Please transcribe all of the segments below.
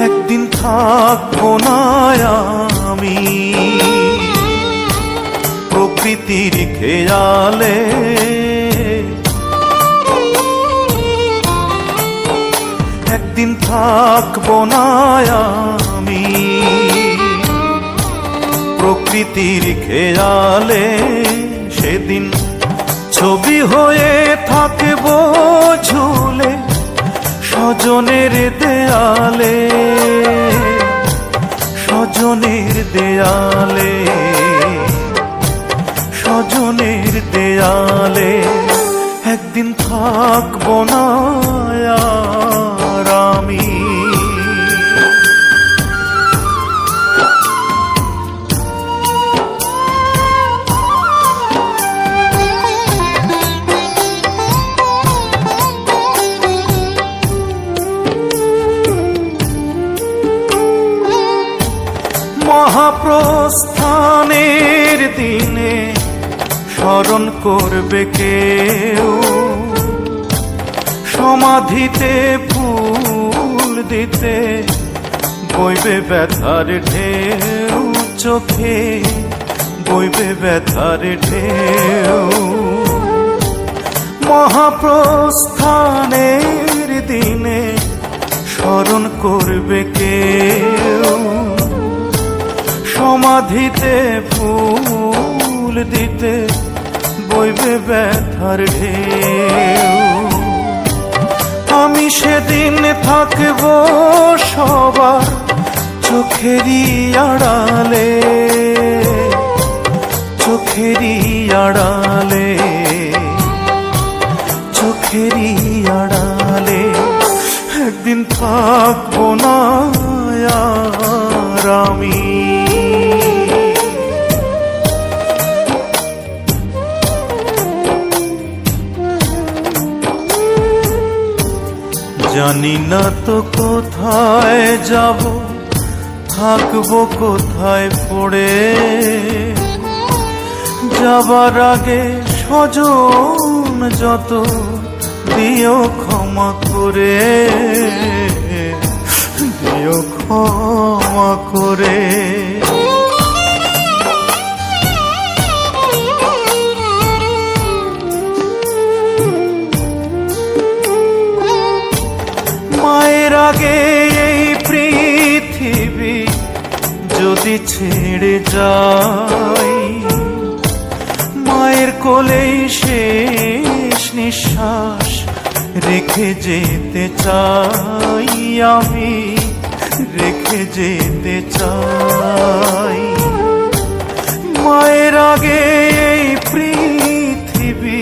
একদিন থাকবো না আমি প্রকৃতির খেয়ালে, একদিন থাকবো না আমি প্রকৃতির খেয়ালে। সেদিন ছবি হয়ে থাকবো ঝুলে স্বজনের দেয়ালে, স্বজনের দেয়ালে, স্বজনের দেয়ালে। একদিন থাকবো না আর আমি। মহাপ্রস্থানের দিনে স্মরণ করবে কেউ, সমাধিতে ফুল দিতে বইবে ব্যথার ঢেউ, চোখে বইবে ব্যথার ঢেউ। মহাপ্রস্থানের দিনে স্মরণ করবে কেউ, সমাধিতে ফুল দিতে বইবে ব্যথার ঢেউ। আমি সেদিন থাকবো সবার চোখেরই আড়ালে, চোখেরই আড়ালে, চোখেরই আড়ালে। একদিন থাকবো না আর আমি। জানি না তো কোথায় যাব, থাকবো কোথায় পড়ে। যাবার আগে স্বজন যত দিও ক্ষমা করে, দিও ক্ষমা করে। মায়ের আগে এই পৃথিবী যদি ছেড়ে যাই, মায়ের কোলেই শেষ নিঃশ্বাস রেখে যেতে চাই আমি, রেখে যেতে চাই। মায়ের আগে এই পৃথিবী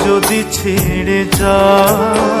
যদি ছেড়ে যায়,